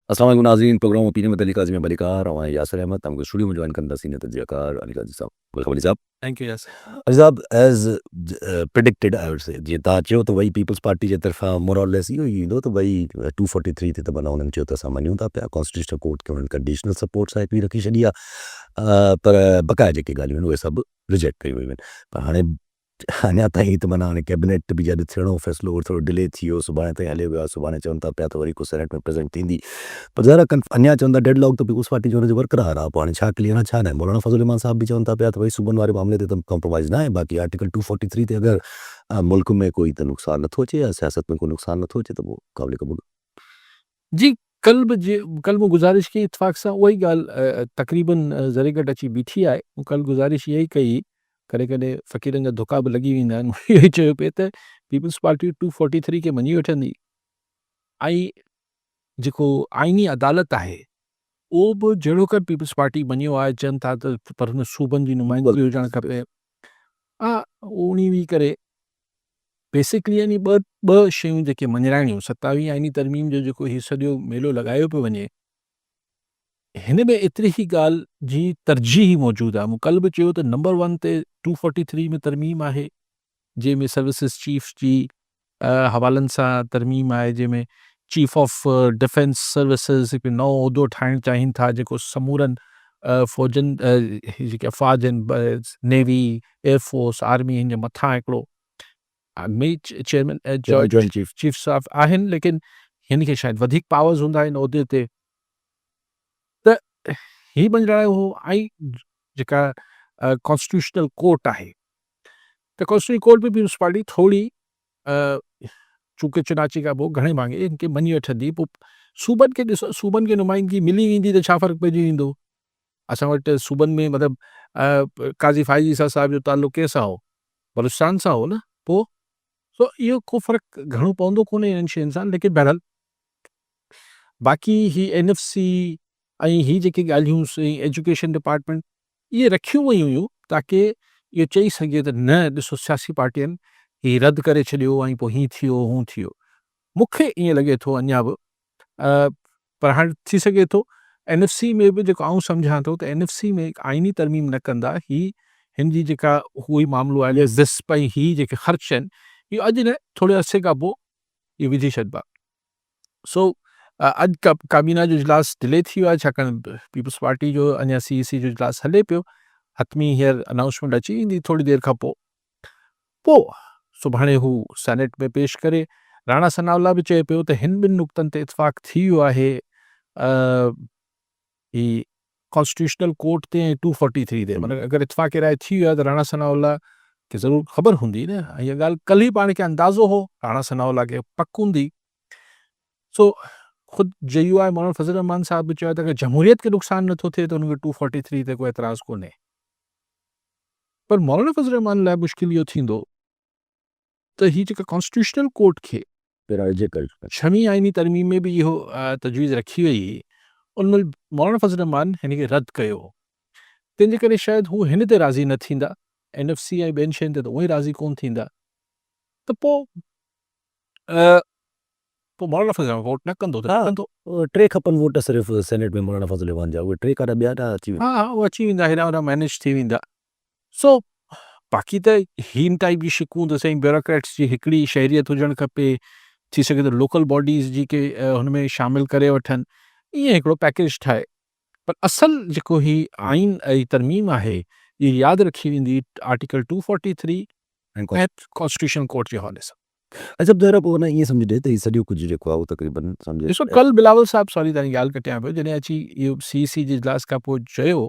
अस्सलाम वालेकुम नाज़रीन, प्रोग्राम ओपिनियन में तहलीक़ में बलिकार और यासिर अहमद हमको स्टूडियो में जॉइन करना सीनियर तजज़ियाकार अली काजी साहब। वेलकम अली साहब। Thank you yes. अली साहब as predicted I would say जीअं तव्हां चयो त भई पीपल्स पार्टी जे तरफ़ां मोर और लेस इहो ई ईंदो त भई 243 ते त माना उन्हनि चयो त असां मञूं था पिया कॉन्स्टिट्यूशनल कोर्ट खे उन्हनि कंडीशनल सपोर्ट साइड बि रखी छॾी आहे पर बक़ाया जेके ॻाल्हियूं आहिनि उहे सभु रिजेक्ट कयूं वयूं आहिनि। पर हाणे अञा ताईं त माना हाणे कैबिनेट बि जॾहिं थियणो फ़ैसिलो वरी थोरो डिले थी वियो, सुभाणे ताईं हलियो वियो आहे, सुभाणे चवनि था पिया त वरी को सेनेट में प्रेज़ेंट थींदी। पर ज़रा अञा चवनि था डेडलॉक त पीपल्स पार्टी जो हुनजो बरक़रार आहे। पोइ हाणे छा क्लियर आहे छा न आहे। मौलाना फज़ल रहमान साहब बि चवनि था पिया त भई सूबनि वारे मामले ते त कॉम्प्रोमाइज़ न आहे। बाक़ी आर्टिकल 243 ते अगरि मुल्क में कोई त नुक़सानु नथो अचे या सियासत में कोई नुक़सानु नथो अचे त पोइ क़ाबिल क़बूल। जी, कल बि गुज़ारिश कई इत्फ़ाक़ सां उहा ई ॻाल्हि तक़रीबन ज़रे घटि अची बीठी आहे। कल गुज़ारिश इहा ई कई, कॾहिं कॾहिं फ़क़ीरनि जा धोखा बि लॻी वेंदा आहिनि। इहो ई चयो पिए त पीपल्स पार्टी 243 खे मञी वठंदी ऐं जेको आइनी अदालत आहे उहो बि जहिड़ो कर पीपल्स पार्टी मञियो आहे, चवनि था त पर हुन सूबनि जी नुमाइंदगी हुजणु खपे। हा, उन ई करे बेसिकली यानी ॿ शयूं जेके मञराइणियूं 27 आइनी तरमीम जो जेको हीउ सॼो मेलो लॻायो पियो वञे, हिन में एतिरी ई ॻाल्हि जी तरजीह मौजूदु आहे। मूं कल्ह बि चयो त नंबर 1 ते 243 में तरमीम आहे, जंहिंमें सर्विसिस चीफ जी हवालनि सां तरमीम आहे, जंहिंमें चीफ ऑफ डिफेंस सर्विसिस हिकु नओं उहिदो ठाहिणु चाहिनि था जेको समूरनि फ़ौजनि ही जेके अफ़वाज आहिनि नेवी, एयरफोर्स, आर्मी हिन जे मथां हिकिड़ो चेयरमैन जॉइंट चीफ चीफ साहब आहिनि, लेकिन हिन खे शायदि वधीक पावर्स हूंदा आहिनि उहिदे ते। त ही मञरायो हो ऐं जेका कॉन्स्टिट्यूशनल कोर्ट आहे, त कॉन्स्टिट्यूशनल कोर्ट में बि म्यूनिसिपालिटी थोरी चूके चुनाचे खां पोइ घणे भाङे इनखे मञी वठंदी। पोइ सूबनि खे ॾिसो, सूबनि खे नुमाइंदगी मिली वेंदी त छा फ़र्क़ु पइजी वेंदो। असां वटि सूबनि में मतिलबु काज़ी फ़ाइज़ ईसा साहिब जो ताल्लुक़ु कंहिंसां हो, बलूचिस्तान सां हो न। पोइ सो इहो को फ़र्क़ु घणो पवंदो कोन्हे इन्हनि शयुनि सां, लेकिन बहरहाल बाक़ी ही NFC ऐं ही जेके ॻाल्हियूं एजुकेशन डिपार्टमेंट इहे रखियूं वयूं हुयूं ताकी इहो चई सघे त न ॾिसो सियासी पार्टियुनि ही रद्द करे छॾियो ऐं पोइ हीअं थियो हूअं थियो। मूंखे ईअं लॻे थो अञा बि पर हाणे थी सघे थो NFC में बि जेको आउं सम्झां थो त NFC में आइनी तरमीम न कंदा, ही हिन जी जेका उहो ई मामिलो आहे विस्प ऐं ही जेके ख़र्च आहिनि इहो अॼु न थोरे अरसे खां पोइ इहे विझी छॾिबा। सो अॼु काबीना जो इजलास डिले थी वियो आहे छाकाणि पीपल्स पार्टी जो अञा CEC जो इजलास हले पियो। हतमी हींअर अनाउंसमेंट अची वेंदी थोरी देरि खां पोइ सुभाणे हू सेनेट में पेश करे। राणा सनाउल्ला बि चए पियो त हिन ॿिनि नुक़्तनि ते इत्फ़ाक़ थी वियो आहे, ही कॉन्स्टिट्यूशनल कोर्ट ते ऐं 243 ते। माना अगरि इत्फ़ाक़ राय थी वियो आहे त राणा सनाउल्ला खे ज़रूरु ख़बर हूंदी न। इहा ॻाल्हि कल्ह ई पाण खे अंदाज़ो हो, राणा सनाउल्ला खे पक हूंदी। सो ख़ुदि JUI मौलाना फज़ल रहमान साहब बि चयो त अगरि जमहूरियत खे नुक़सानु नथो थिए त हुनखे 243 ते कोई एतिराज़ु कोन्हे। पर मौलाना फज़ल रहमान लाइ मुश्किल इहो थींदो त ही जेका कॉन्स्टिट्यूशनल कोर्ट खे छवीं आइनी तरमीम में बि इहो तजवीज़ रखी वई, उनमें मौलाना फज़ल रहमान हिन खे रद्द कयो। तंहिंजे करे शायदि हू हिन ते राज़ी न थींदा, NFC ऐं ॿियनि शयुनि ते त उहे ई राज़ी कोन थींदा। त पोइ मौलाना फज़ल रहमान वोट न कंदो त न कंदो। 3 खपनि वोट सिर्फ़ु सेनेट में मौलाना फज़ल रहमान जा, उहे 3 काॾा ॿिया ॾा अची वेंदा। हा, उहे अची वेंदा, हेॾां होॾां मैनेज थी वेंदा। सो बाक़ी त हिन टाइप जी शिकूं त साईं ब्यूरोक्रेट्स जी हिकिड़ी शहरियत हुजणु खपे, थी सघे त लोकल बॉडीज़ जी के हुन में शामिलु करे वठनि, ईअं हिकिड़ो पैकेज ठाहे। पर असल जेको ही आइन ऐं तरमीम आहे इहा यादि रखी वेंदी आर्टिकल 243 ऐं कॉन्स्टिट्यूशन कोर्ट जे हवाले सां। अच्छा ज़रा पोइ न ईअं सम्झि त हीउ सॼो कुझु जेको आहे उहो तक़रीबन सम्झि ॾिसो कल्ह बिलावल साहब, सॉरी तव्हांजी ॻाल्हि कटियां पियो, जॾहिं अची इहो CEC जे इजलास खां पोइ चयो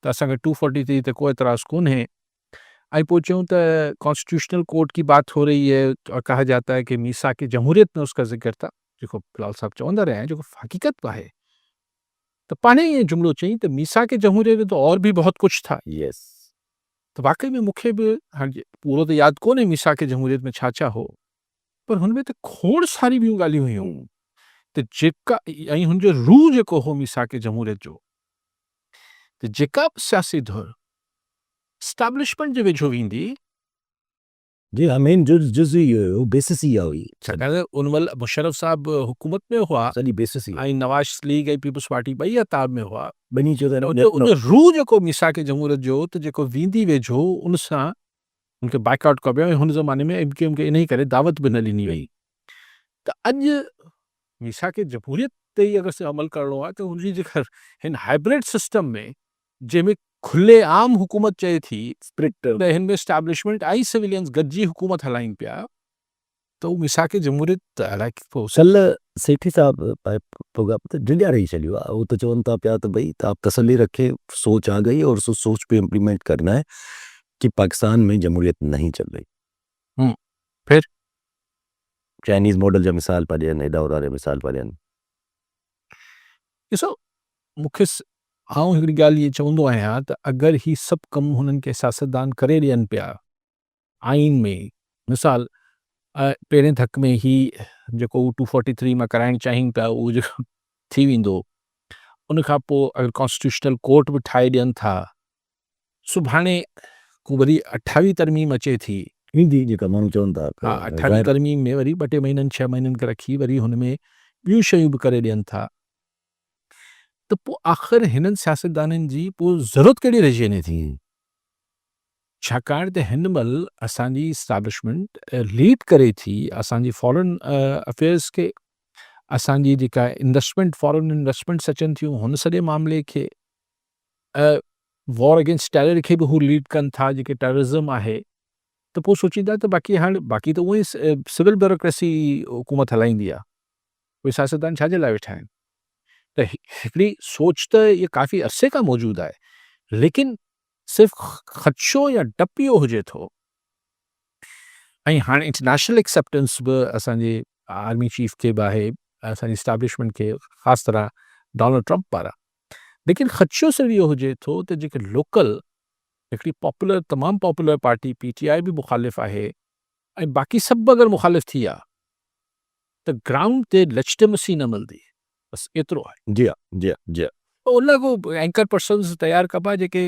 त असांखे 243 ते को एतराज़ कोन्हे ऐं पोइ चयूं त कॉन्स्टिट्यूशनल कोर्ट की बात हो रही है और कहा जाता है कि मीसाक जमहूरियत में उसका ज़िक्र था, जेको बिलावल साहब चवंदा रहिया आहिनि, जेको हक़ीक़त बि आहे। त पाणे ईअं जुमिलो चई त मीसाक जमहूरियत में तो और भी बहुत कुछ था। यस त वाक़ई में मूंखे बि हाणे पूरो त यादि कोन्हे मीसाक जमहूरियत में छा छा हो, पर हुनमें त खोड़ सारी ॿियूं ॻाल्हियूं हुयूं। त जेका ऐं हुनजो रूह जेको हो मीसाक जमहूरियत जो, त जेका बि सियासी धुर स्टैब्लिशमेंट जे वेझो वेंदी जी, आई मीन जुज़ ही वो बेसिस ही आहे हुई, छाकाणि उन महिल मुशर्रफ साहब हुकूमत में हुआ सॼी बेसिस ही आहे। ऐं नवाज़ लीग ऐं पीपुल्स पार्टी ॿई अताब में हुआ। ॿिन्ही चयो त त उन रूह जेको मिसाक जमहूरियत जो त जेको वेंदी वेझो उन सां उनखे बाइकआउट कयो वियो ऐं हुन ज़माने में MKM खे इन ई करे दावत बि न ॾिनी वई। त अॼु मिसाक जमहूरियत ते ई अगरि अमल करिणो आहे त हुनजी जेका हिन हाइब्रिड सिस्टम में जंहिंमें खुलेआम हुकूमत चए थी स्प्रिट त हिन में एस्टैब्लिशमेंट ऐं सिविलियंस गॾिजी हुकूमत हलाइनि पिया त उहो मिसाक जमहूरियत अलाए पोइ कल्ह सेठी साहब प्रोग्राम ते डिंडिया ॾेई छॾियो आहे। वो तो चवनि था पिया त भई आप तसल्ली रखे, सोच आ गई और उस सोच पे इम्प्लीमेंट करना है कि पाकिस्तान में जमहूरियत नहीं चल रही। हम्म, फिर चाइनीज़ मॉडल जा मिसाल पिया ॾियनि, हेॾा होॾा जा मिसाल पिया ॾियनि। ॾिसो मूंखे आउं हिकिड़ी ॻाल्हि इहे चवंदो आहियां त अगरि ही सभु कमु हुननि खे सियासतदान करे ॾियनि पिया आइन में मिसाल पहिरें धक में ही जेको 243 मां कराइणु चाहिनि पिया उहो जेको थी वेंदो उन खां पोइ अगरि कॉन्स्टिट्यूशनल कोर्ट बि ठाहे ॾियनि था सुभाणे को वरी 28 तरमीम अचे थी ईंदी जेका माण्हू चवनि था हा 28 तरमीम में वरी 2 महीननि 6 महीननि खे रखी वरी हुन में ॿियूं शयूं बि करे ॾियनि था त पोइ आख़िर हिननि सियासतदाननि जी पोइ ज़रूरत कहिड़ी रहिजी वञे थी छाकाणि त हिन महिल असांजी इस्टेब्लिशमेंट लीड करे थी असांजी फॉरेन अफेयर्स खे असांजी जेका इन्वेस्टमेंट फॉरेन इन्वेस्टमेंट्स अचनि थियूं हुन सॼे मामले खे वॉर अगेंस्ट टेरर खे बि हू लीड कनि था जेके टेररिज़म आहे त पोइ सोचींदा त बाक़ी त उहो ई सिविल ब्यूरोक्रेसी हुकूमत हलाईंदी आहे उहे सियासतदान छाजे लाइ वेठा आहिनि त हिकिड़ी सोच त इहा काफ़ी अरसे खां मौजूदु आहे लेकिन सिर्फ़ु ख़दशो या डपु इहो हुजे थो ऐं हाणे इंटरनेशनल एक्सेप्टेंस बि असांजे आर्मी चीफ खे बि आहे असांजी इस्टेब्लिशमेंट खे ख़ासि तरह डोनाल्ड ट्रंप पारां लेकिन ख़दशो सिर्फ़ु इहो हुजे थो त जेके लोकल हिकिड़ी पॉपुलर तमामु पॉपुलर पार्टी PTI बि मुख़ालिफ़ आहे ऐं बाक़ी सभु अगरि मुख़ालिफ़ थी विया त ग्राउंड ते लेजिटिमेसी न मिलंदी बसि एतिरो आहे जी हाँ, जी हाँ, जी हाँ। उन लाइ को एंकर पर्सन्स तयारु कबा जेके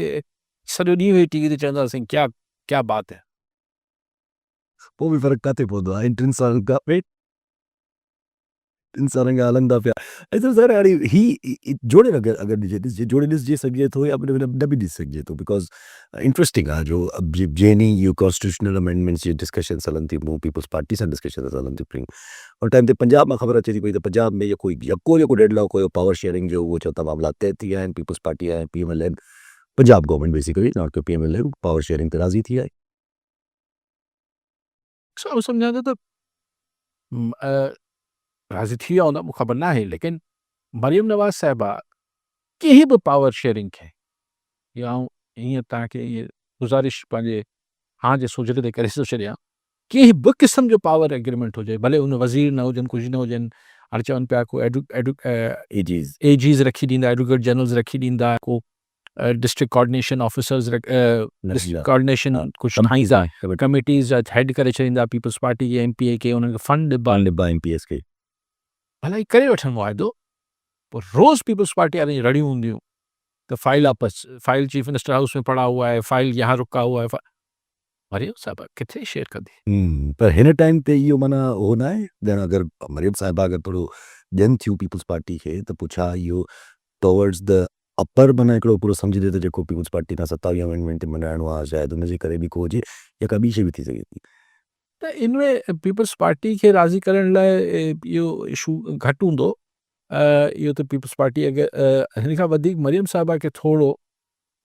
सॼो ॾींहुं वेही टीवी ते चवंदा असां क्या क्या बात है पोइ बि फ़र्क़ु किथे पवंदो आहे? टिनि सालनि खां हलंदा पिया ऐं त ज़ाहिर आहे हाणे ही जोड़े अगरि ॾिजे जोड़े ॾिसिजे सघिजे थो या न बि ॾिसी सघिजे थो बिकॉज़ इंट्रस्टिंग आहे जो अब जेनी इहो कॉन्स्टिट्यूशनल अमेंडमेंट्स जी डिस्कशन्स हलनि थी पियूं पीपल्स पार्टी सां डिस्कशन्स हलनि थी पियूं और टाइम ते पंजाब मां ख़बर अचे थी पई त पंजाब में कोई यको जेको डेडलॉक हुयो पावर शेयरिंग जो उहो चओ था मामला तइ थी विया आहिनि पीपल्स पार्टी आहे PMLN Punjab government basically not के PMLN पावर शेयरिंग ते राज़ी थी आहे। सम्झां थो त राज़ी थी विया हूंदा मूंखे ख़बर न आहे लेकिन मरियम नवाज़ साहिबा कंहिं बि पावर शेयरिंग खे या आउं हीअं तव्हांखे इहे गुज़ारिश पंहिंजे हाँ जे सोजरे ते करे थो छॾियां कंहिं बि क़िस्म जो पावर एग्रीमेंट हुजे भले उन वज़ीर न हुजनि कुझु न हुजनि हाणे चवनि पिया को एजीज़ AGs रखी ॾींदा एडवोकेट जनरल्स रखी ॾींदा को district coordination officers district coordination कुझु ठाहींदा कमिटीज़ जा हेड करे छॾींदा पीपल्स पार्टी जे MPA खे उन्हनि खे फंड ॾिबा MPS खे भला करे वठनि वाइदो पोइ रोज़ पीपल्स पार्टी वारनि जी रड़ियूं हूंदियूं तो फाइल आपस फाइल चीफ मिनिस्टर हाउस में पड़ा हुआ है फाइल यहाँ रुका हुआ है मरियम साहिबा किथे शेयर कंदी पर हिन टाइम ते इहो माना हो न आहे ॼण अगरि मरियम साहिबा अगरि थोरो ॾियनि थियूं पीपल्स पार्टी खे त पोइ छा इहो टुवर्ड्स द अपर माना हिकिड़ो पूरो सम्झी त जेको पीपल्स पार्टी खां 27 अमेंडमेंट ते मनाइणो आहे शायदि हुनजे करे बि को हुजे या का ॿी शइ बि थी सघे थी। त इनमें पीपल्स पार्टी खे राज़ी करण लाइ इहो इशू घटि हूंदो इहो त पीपल्स पार्टी अगरि हिन खां वधीक मरियम साहिबा खे थोरो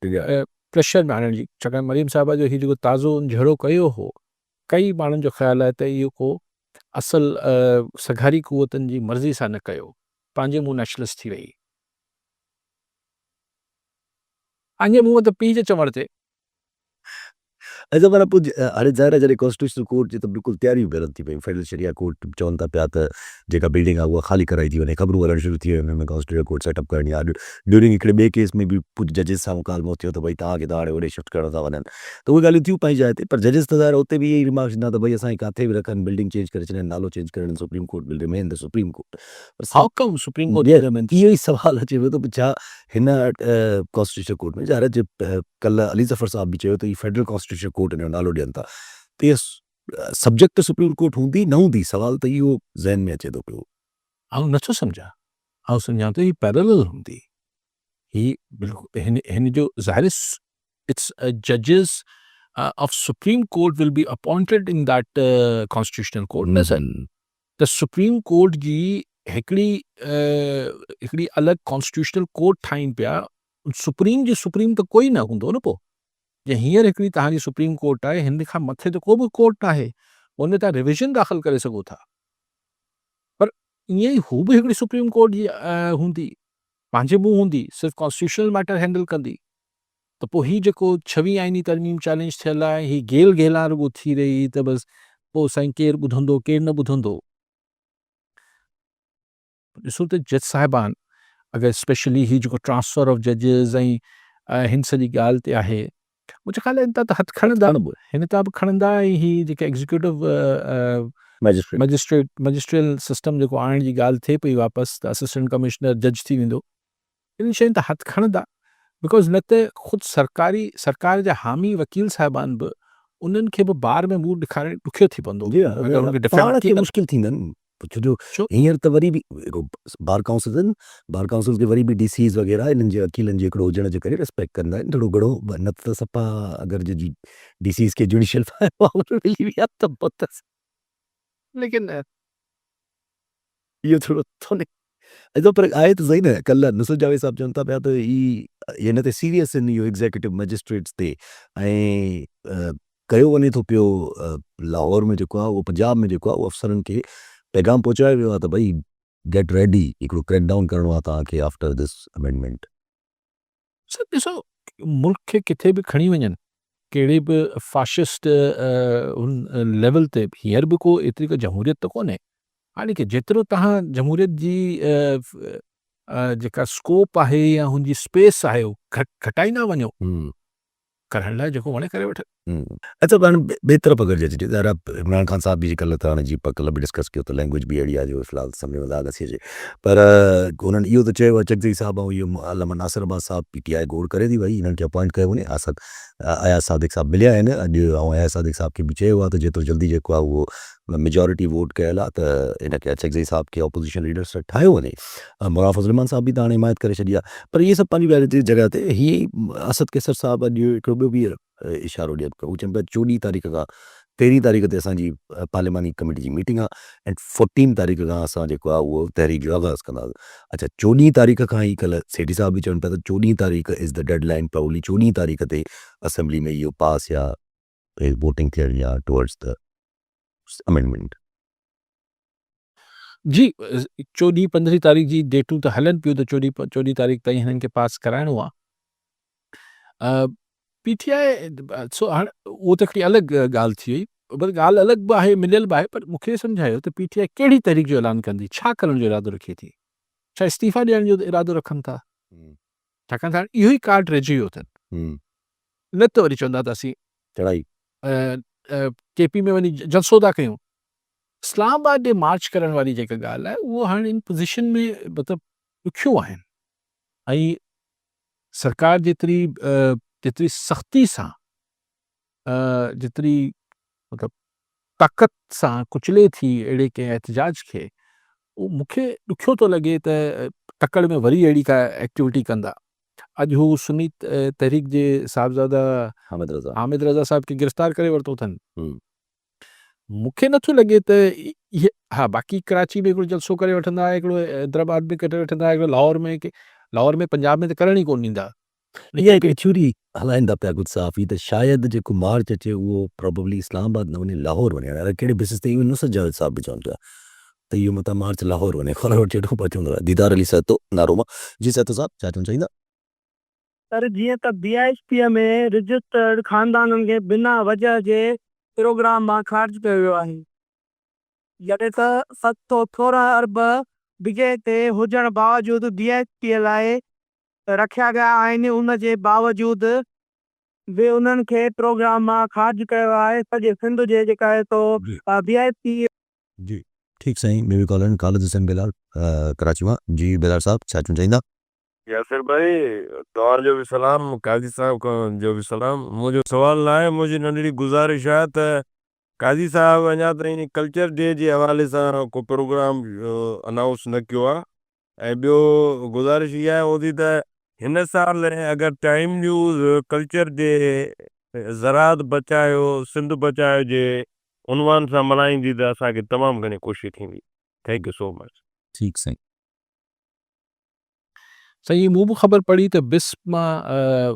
प्रेशर में आणण जी छाकाणि मरियम साहिबा जो हीउ जेको ताज़ो झड़ो कयो हो कई माण्हुनि जो ख़्यालु आहे त इहो को असल सघारी क़ुवतनि जी मर्ज़ी सां न कयो पंहिंजे मुंहुं नेशनलिस्ट थी वई पंहिंजे मुंहुं त पीउ जे चवण ते ऐं माना पोइ हाणे ज़ाहिर आहे जॾहिं कॉन्स्टिट्यूशनल कोर्ट जी त बिल्कुलु तयारियूं करनि थी पयूं फेडरल शरिया कोर्ट चवनि था पिया त जेका बिल्डिंग आहे उहा ख़ाली कराई थी वञे ख़बरूं हलणु शुरू थी वियूं में कॉन्स्टिट्यूशनल कोर्ट सेटअप करणी आहे ड्यूरिंग हिकिड़े ॿिए केस में बि कुझु जजिस सां मुकालमो थियो त भई तव्हांखे त हाणे होॾे शिफ्ट करणो था वञनि त उहे ॻाल्हियूं थियूं पंहिंजी जाइ ते पर जजिस त ज़ाहिर उते बि इहे ई रिमार्क्स ॾिना त भई असांखे किथे बि रखनि बिल्डिंग चेंज करे छॾनि नालो चेंज करणु supreme court will remain the supreme court how come supreme court इहो ई सुवालु अचे पियो त छा हिन कॉन्स्टिट्यूशनल कोर्ट में ज़ाहिर कल्ह अली ज़फ़र साहब बि चयो त हीउ फेडरल कॉन्स्टिट्यूशनल कोर्ट हिन जो नालो ॾियनि था त इहे सब्जेक्ट त सुप्रीम कोर्ट हूंदी न हूंदी, सवाल त इहो ज़हन में अचे थो पियो। आउं नथो सम्झां, आउं सम्झां थो ही पैरेलल हूंदी। ही बिल्कुलु हिन जो ज़ाहिर it's जजिस of Supreme Court will be appointed in that constitutional court न सर। त सुप्रीम कोर्ट जी हिकिड़ी अलॻि कॉन्स्टिट्यूशनल कोर्ट ठाहिनि पिया, सुप्रीम जी सुप्रीम त कोई न हूंदो न पोइ। जे हींअर हिकिड़ी तव्हांजी सुप्रीम कोर्ट आहे, हिन खां मथे त को बि कोर्ट न आहे, उन तव्हां रिविज़न दाख़िल करे सघो था। पर ईअं ई हू बि हिकिड़ी सुप्रीम कोर्ट जी हूंदी, पंहिंजे मुंहुं हूंदी, सिर्फ़ु कॉन्स्टिट्यूशनल मैटर हैंडल कंदी। त पोइ हीउ जेको 26 आइनी तरमीम चैलेंज थियल आहे, ही गेल गेला रुॻो थी रही, त बसि पोइ साईं केरु ॿुधंदो केरु न ॿुधंदो। ॾिसो त जज साहिबान अगरि स्पेशली ही जेको ट्रांसफर ऑफ जजिस ऐं हिन सॼी ॻाल्हि ते आहे, मुंहिंजे ख़्याल हिन तां त हथु खणंदा, हिन तां बि खणंदा। ऐं ही जेके एग्ज़ीक्यूटिव मजिस्ट्रियल सिस्टम जेको आणण जी ॻाल्हि थिए पई वापसि, त असिस्टेंट कमिश्नर जज थी वेंदो, इन शयुनि तां हथु खणंदा। बिकॉज़ न त ख़ुदि सरकार जा हामी वकील साहिबान बि उन्हनि खे बि बार में मुंहुं ॾेखारणु ॾुखियो थी पवंदो अगरि उनखे डिफेंड थी मुश्किल थींदनि। छो छो हींअर त वरी बि बार काउंसिल खे वरी बि DCs वग़ैरह इन्हनि जे वकीलनि जे हिकिड़ो हुजण जे करे रिस्पेक्ट कंदा आहिनि थोरो घणो, न त सफ़ा अगरि जे DCs खे जुडिशियल पावर मिली वई आहे त पोइ त लेकिन इहो थोरो थो निकिरे। पर आहे त सही न, कल्ह नुसरत जावेद साहब चवनि था पिया त हिन ते सीरियस आहिनि इहो एग्ज़ीक्यूटिव मजिस्ट्रेट्स ते, ऐं कयो वञे थो पियो लाहौर में जेको आहे उहो पंजाब में जेको आहे उहो अफ़सरनि खे पैगाम पहुचायो वियो आहे त भई गेट रेडी, हिकिड़ो क्रैकडाउन करिणो आहे तव्हांखे आफ्टर दिस अमेंडमेंट। सर ॾिसो, मुल्क खे किथे बि खणी वञनि, कहिड़े बि फाशिस्ट हुन लेवल ते, हींअर बि को एतिरी को जमहूरियत त कोन्हे। हाणे कि जेतिरो तव्हां जमहूरियत जी जेका स्कोप आहे या हुनजी स्पेस आहे उहो घटाईंदा वञो, करण लाइ जेको वणे करे वठनि। अच्छा, पाण ॿिए तरफ़ अगरि जे अचे, ज़रा इमरान ख़ान साहब बि कल्ह त हाणे जी कल्ह बि डिस्कस कयो त लैंग्वेज बि अहिड़ी आहे जो फ़िलहाल सम्झ में नथी अचे, पर हुननि इहो त चयो आहे चकज़ई साहब ऐं इहो अलामा नासिर अब्बास साहब PTI गौर करे थी, भई हिननि खे अपॉइंट कयो वञे। अयाज़ सादिक साहब मिलिया आहिनि अॼु, ऐं अयाज़ सादिक साहब खे बि चयो आहे त जेतिरो जल्दी जेको आहे उहो मेजॉरिटी वोट कयल आहे त इनखे चकज़ई साहब खे ऑपोज़िशन लीडर ठाहियो वञे। मुराद फज़ल मान साहब बि त हाणे हिमायत करे छॾी आहे। पर इहे सभु पंहिंजी वैलिड जॻह ते, हीअ असद कैसर साहब अॼु हिकिड़ो ॿियो बि इशारो ॾियनि पिया, हू चवनि पिया 14 तारीख़ खां 13 तारीख़ ते असांजी पार्लिमानी कमेटी जी मीटिंग आहे, ऐं 14 तारीख़ खां असां जेको आहे उहो तहरीक जो आगाज़ कंदासीं। अच्छा, 14 तारीख़ खां ई कल्ह सेठी साहब बि चवनि पिया त 14 तारीख़ इज़ द डेडलाइन, प्रॉब्ली 14 तारीख़ ते असेंबली में इहो पास या वोटिंग थियण या टुवर्ड्स द अमेंडमेंट। जी, 14-15 तारीख़ जी डेटूं त हलनि पियूं, त 14 तारीख़ ताईं हिननि खे पास कराइणो आहे। PTI सो हाणे उहो त हिकिड़ी अलॻि ॻाल्हि थी वई, पर ॻाल्हि अलॻि बि आहे, मिलियल बि आहे। पर मूंखे सम्झायो त PTI कहिड़ी तारीख़ जो ऐलान कंदी, छा करण जो इरादो रखे थी? छा इस्तीफ़ा ॾियण जो इरादो रखनि था? छाकाणि त हाणे इहो ई कार्ड रहिजी वियो अथनि, न त वरी चवंदा त असीं चढ़ाई KP में वञी जलसो था कयूं। इस्लामाबाद ॾे मार्च करण वारी जेका ॻाल्हि आहे, उहो हाणे इन पोज़ीशन में मतिलबु ॾुखियो आहिनि। ऐं सरकार जेतिरी सख़्ती सां, जेतिरी मतिलबु ताक़त सां कुचले थी अहिड़े कंहिं एहतजाज खे, उहो मूंखे ॾुखियो थो लॻे त तकड़ में वरी अहिड़ी का एक्टिविटी कंदा। अॼु हू सुन्नी तहरीक जे साहिबज़ादा हामिद रज़ा साहब खे गिरफ़्तार करे वरितो अथनि। मूंखे नथो लॻे त इहे, हा, बाक़ी कराची में हिकिड़ो जलसो करे वठंदा, हिकिड़ो हैदराबाद में करे वठंदा, हिकिड़ो लाहौर में पंजाब में त करण ई कोन ॾींदा। इहा हिकिड़ी थ्योरी हलाईंदा पिया कुझु साफ़ी, त शायदि जेको मार्च अचे उहो प्रॉबली इस्लामाबाद न वञे, लाहौर वञे। हाणे कहिड़े बेसिस ते, इहो नुसरत जावेद साहब बि चवनि पिया त इहो मतिलबु मार्च लाहौर वञे, ख़बर वठी वठो पहुचंदो आहे। दीदार अली सहतो नारो मां। जी सहतो साहब, छा चवणु चाहींदा? सर, जीअं त BISP में रजिस्टर्ड ख़ानदाननि खे बिना वजह जे प्रोग्राम मां ख़ारिज कयो वियो आहे, जॾहिं त 713 अरब बिघे ते हुजण बावजूदि BISP लाइ रखिया विया आहिनि। उन जे बावजूदि बि उन्हनि खे प्रोग्राम मां ख़ारिज कयो आहे। सॼे सिंध जे जेका आहे तो BISP। जी ठीकु साईं, मे बि कॉलन ख़ालिद हुसैन बेलाल कराची मां। जी बेलाल साहब, छा चवणु चाहींदा? यासिर भाई, तव्हांजो बि सलाम, काज़ी साहब जो बि सलाम। मुंहिंजो सुवाल न आहे, मुंहिंजी नंढड़ी गुज़ारिश आहे त काज़ी साहब अञा ताईं कल्चर डे जे हवाले सां को प्रोग्राम अनाउंस न कयो आहे। ऐं ॿियो गुज़ारिश इहा आहे होदी त हिन साल अगरि टाइम न्यूज़ कल्चर डे ज़रात बचायो सिंध बचायो जे उनवान सां मल्हाईंदी त असांखे तमामु घणी ख़ुशी थींदी। Thank you so much. ठीकु साईं। साईं मूं बि ख़बर पढ़ी त बिस्प मां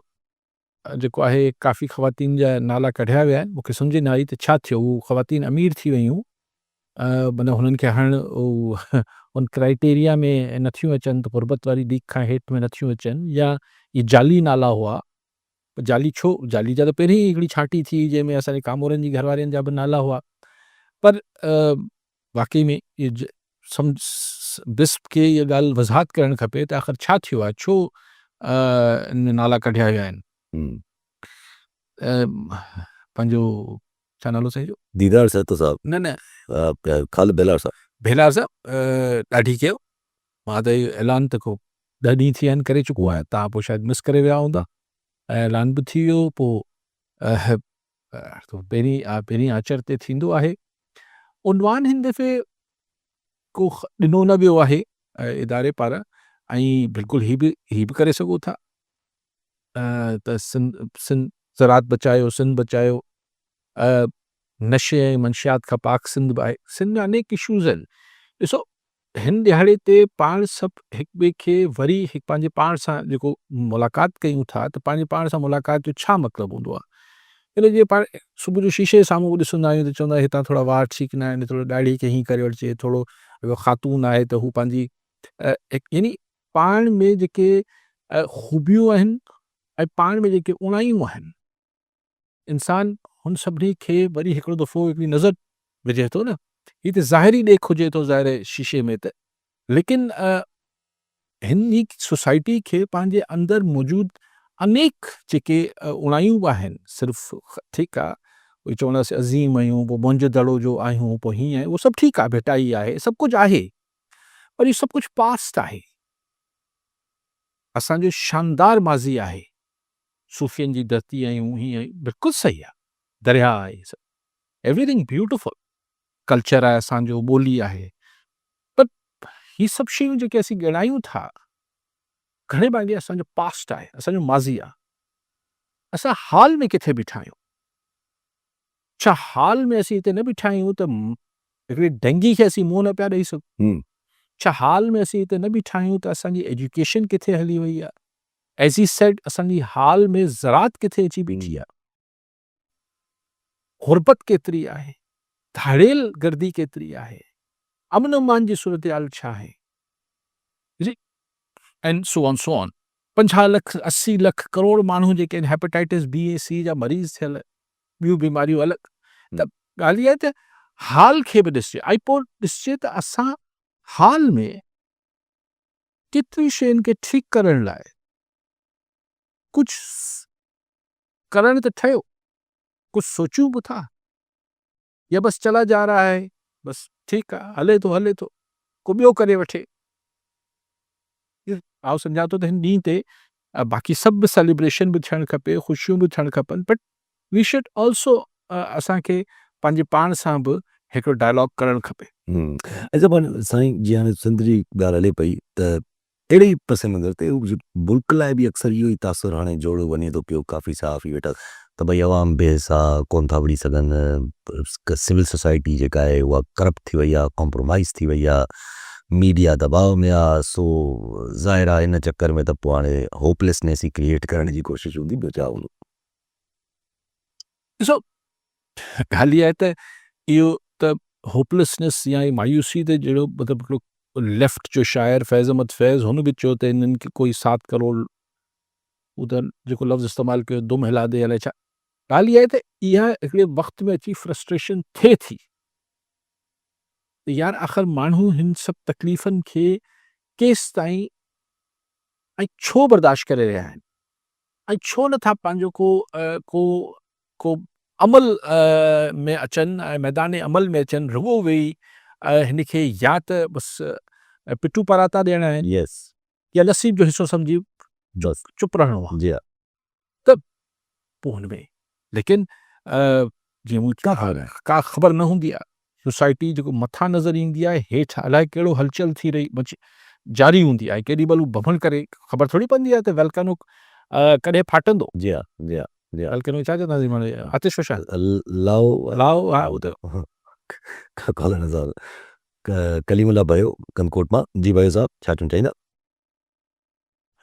जेको आहे काफ़ी ख़वातीन जा नाला कढिया विया आहिनि। मूंखे सम्झ न आई त छा थियो, उहे ख़वातीन अमीर थी वियूं, माना हुननि खे हाणे उन क्राइटेरिया में नथियूं अचनि, त गुरबत वारी लीक खां हेठि में नथियूं अचनि, या इहे जाली नाला हुआ। जाली छो? जाली जा त पहिरीं ई हिकिड़ी छांटी थी जंहिंमें असांजे कामोरनि जी घरवारियुनि जा बि नाला हुआ। पर वाकई में इहे बिस्प खे इहा ॻाल्हि वज़ाहत करणु खपे त आख़िर छा थियो आहे, छो इन नाला कढिया विया आहिनि। पंहिंजो छा नालो साईं जो? दीदार सतो साहब। न न ख़ालिद बेलार साहब। बेलार साहब ॾाढी कयो। मां त इहो ऐलान त को 10 ॾींहं थी विया आहिनि करे चुको आहे। तव्हां पोइ शायदि मिस करे विया हूंदा। ऐलान बि थी वियो, पोइ पहिरीं आचर ते थींदो आहे। उनवान हिन दफ़े को ॾिनो न वियो आहे इदारे पारां, ऐं बिल्कुलु ही बि करे सघो था त सिंध ज़रात बचायो, सिंध बचायो, नशे ऐं मंशियात खां पाक सिंध बि आहे। सिंध में अनेक इशूज़ आहिनि। ॾिसो, हिन ॾिहाड़े ते पाण सभु हिक ॿिए खे वरी हिकु पंहिंजे पाण सां जेको मुलाक़ात कयूं था, त पंहिंजे पाण सां मुलाक़ात जो छा मतिलबु हूंदो आहे? इन जे पाण सुबुह जो शीशे जे साम्हूं ॾिसंदा आहियूं त चवंदा आहियूं हितां थोरा वार ठीकु न आहिनि, थोरो ॾाढ़ी खे हीअं करे वठिजे, थोरो अगरि ख़ातून आहे त हू पंहिंजी यानी पाण में जेके ख़ूबियूं आहिनि ऐं पाण में जेके उणायूं आहिनि, इंसान हुन सभिनी खे वरी हिकिड़ो दफ़ो हिकिड़ी नज़र विझे थो न। हीअ त ज़ाहिरी ॾेख हुजे थो ज़ाहिर शीशे में, त लेकिन हिन सोसाइटी खे पंहिंजे अंदरि मौजूदु अनेक जेके उणायूं बि आहिनि, सिर्फ़ु ठीकु आहे उहे चवंदासीं अज़ीम आहियूं, पोइ मुंहिंजो दड़ो जो आहियूं, पोइ हीअं आहे, उहो सभु ठीकु आहे, भेटाई आहे, सभु कुझु आहे, पर इहो सभु कुझु पास्ट आहे। असांजो शानदार माज़ी आहे, सूफ़ियनि जी धरती आहियूं, हीअं बिल्कुलु सही आहे, दरिया आहे, एवरीथिंग ब्यूटिफुल, कल्चर आहे असांजो, ॿोली आहे, पर ही सभु शयूं जेके असीं ॻणायूं था, घणे भाङे असांजो पास्ट आहे, असांजो माज़ी आहे। असां हाल में किथे बीठा आहियूं? छा हाल में असीं हिते न बीठा आहियूं त हिकिड़ी डेंगी खे असीं मुंहुं न पिया ॾेई सघूं? छा हाल में असीं हिते न बीठा आहियूं त असांजी एजुकेशन किथे हली वई आहे? एज़ ई सेड, असांजी हाल में ज़रात किथे अची बीठी आहे? गुरबत केतिरी आहे? धाड़ेल गर्दी केतिरी आहे? अमन अमान जी सूरत हाल छा आहे? एंड सो ऑन 50 लख 80 लख करोड़ माण्हू जेके आहिनि हेपेटाइटिस बी ऐं सी जा मरीज़ थियल, ॿियूं बीमारियूं अलॻि। त ॻाल्हि इहा आहे त हाल खे बि ॾिसजे, ऐं पोइ ॾिसजे त असां हाल में केतिरी शयुनि खे ठीकु करण लाइ कुझु करण त ठहियो, कुझु सोचूं बि था, या बस चला जा रहा है, बस ठीकु आहे, हले थो को ॿियो करे वठे। आउं सम्झां थो त हिन ॾींहं ते बाक़ी सभु सेलिब्रेशन बि थियणु खपे, ख़ुशियूं बि थियणु खपनि, बट वी शुड ऑल्सो असांखे पंहिंजे पाण सां बि हिकिड़ो डायलॉग करणु खपे। ऐं पाण साईं जीअं हाणे सिंध जी ॻाल्हि हले पई, त अहिड़े ई पस मंज़र ते मुल्क लाइ बि अक्सर इहो ई तासुर हाणे जोड़ो वञे थो पियो, काफ़ी साफ़ ई वेठा त भई अवाम बेहिसाब कोन था वड़ी सघनि, सिविल सोसाइटी जेका आहे उहा करप्ट थी वई आहे, कॉम्प्रोमाइज़ थी वई आहे, मीडिया दबाव में आहे, सो ज़ाहिर आहे इन चक्कर में त पोइ हाणे होपलेसनेस ई क्रिएट करण जी कोशिशि हूंदी, ॿियो छा हूंदो। ॾिसो, ॻाल्हि इहा आहे त इहो त होपलेसनेस या मायूसी ते जहिड़ो मतिलबु हिकिड़ो लेफ्ट जो शाइर फैज़ अहमद फैज़, हुन बि चयो त हिननि खे कोई 7 करोड़, हू त जेको लफ़्ज़ इस्तेमालु कयो दुम हिला दे अलाए छा। ॻाल्हि इहा आहे त इहा हिकिड़े वक़्त में अची फ्रस्ट्रेशन थिए थी त यार आख़िर माण्हू हिन सभु तकलीफ़ुनि खे केसि ताईं ऐं छो बर्दाश्त करे रहिया आहिनि, ऐं छो नथा पंहिंजो को अमल में अचनि ऐं मैदान अमल में अचनि, रुॻो वेही हिन खे या त बसि पिटू पराता ॾियणा आहिनि, यस, या नसीब जो हिसो सम्झी चुप रहणो आहे, जी हा, त पोइ हुन में लेकिन जीअं मूं का ख़बर न हूंदी आहे, सोसाइटी जेको मथां नज़र ईंदी आहे, हेठि अलाए कहिड़ो हलचल थी रही जारी हूंदी आहे, केॾी महिल हू भभण करे ख़बर थोड़ी पवंदी आहे त वेल्कनो कॾहिं फाटंदो। जी हाँ, जी हाँ, जी हाँ। वेल्कनो छा चवंदासीं माने आतिशफ़शा लाओ लाओ हा उहो त कॉलर साहब कलीमुल्ला भयो कनकोट मां। जी भयो साहब छा चवणु चाहींदा?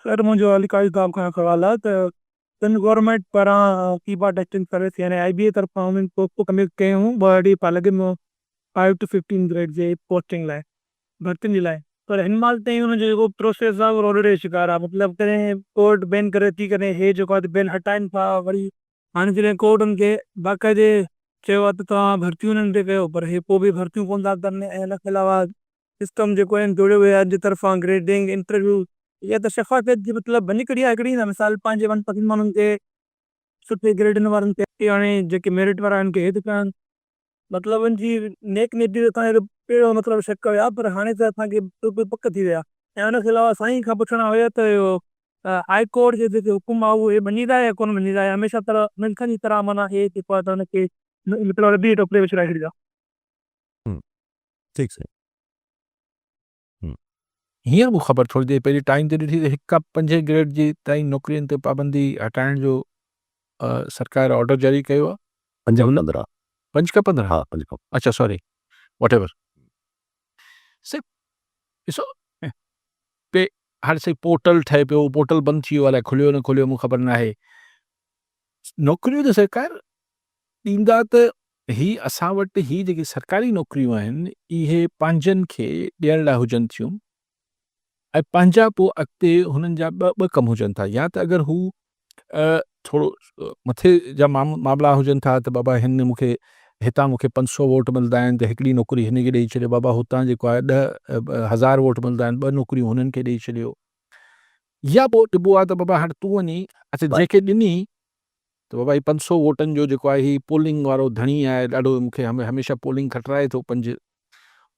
सर मुंहिंजो अलिकाई साहब खां सवाल आहे त सिंध गवर्नमेंट पारां कीपा टेस्टिंग सर्विस यानी IBA तरफ़ां उन्हनि पोस्टूं कमिट कयूं 2 ॾींहं पहले लॻे 5 to 15 ग्रेड जे पोस्टिंग लाइ भर्तियुनि जे लाइ, पर हिन महिल ताईं हुनजो जेको प्रोसेस आहे उहो रोड़े शिकार आहे। मतिलबु कॾहिं कोर्ट बैन करे थी, कॾहिं हे जेको आहे बैन हटाइनि था, वरी हाणे जॾहिं कोर्ट उन्हनि खे बाक़ाइदे चयो आहे त तव्हां भर्तियूं हिननि ते कयो, पर हे पोइ बि भर्तियूं कोन था कनि। ऐं हिन खां अलावा सिस्टम जेको आहिनि जोड़ियो वियो आहे अॼु तरफ़ां ग्रेडिंग इंटरव्यू, इहा त शफ़ाफ़ियत जी मतिलबु निकिरी आहे हिकिड़ी न। मिसाल पंहिंजे मनपसंदि माण्हुनि खे सुठे ग्रेडनि वारनि खे हाणे जेके मेरिट वारा आहिनि खे हिते कनि, मतिलबु उनजी नेक नीति ते असांखे पहिरियों मतिलबु शक हुया, पर हाणे त असांखे बिल्कुलु पक थी विया। ऐं हुनखे अलावा साईं खां पुछणा हुया त इहो हाई कोर्ट जे जेके हुकुम आहे उहे मञीदा या कोन मञीदा, या हमेशह तरह मिल्खनि जी तरह माना हे जेको आहे त हुनखे मतिलबु रबी टोकरे में छॾाए छॾिजा। ठीकु सही। हींअर मूं ख़बर थोरी देरि पहिरीं टाइम ते ॾिठी त 1 खां 5 ग्रेड जी ताईं नौकिरियुनि ते पाबंदी हटाइण जो सरकार ऑर्डर जारी कयो आहे। 5 खां 15 5 खां 15 हा 5 खां अच्छा सॉरी वॉट एवर से ॾिसो पे हाणे सही पोर्टल ठहे पियो, पोर्टल बंदि थी वियो अलाए खुलियो न खुलियो मूंखे ख़बर न आहे। नौकिरियूं त सरकार ॾींदा त ही असां वटि ही जेकी सरकारी नौकिरियूं आहिनि इहे पंहिंजनि खे ॾियण लाइ हुजनि थियूं, ऐं पंहिंजा पोइ अॻिते हुननि जा ॿ कम हुजनि था। या त अगरि हू थोरो मथे जा मामला हुजनि था त बाबा हिन मूंखे हितां मूंखे 500 वोट मिलंदा आहिनि त हिकिड़ी नौकिरी हिन खे ॾेई छॾियो, बाबा हुतां जेको आहे 10,000 वोट मिलंदा आहिनि 2 नौकिरियूं हुननि खे ॾेई छॾियो। या पोइ ॾिबो आहे त बाबा हाणे तूं वञी अच्छा जंहिंखे ॾिनी त बाबा ही 500 वोटनि जो जेको आहे ही पोलिंग वारो धणी आहे, ॾाढो मूंखे हमेशह पोलिंग खटराए थो, 5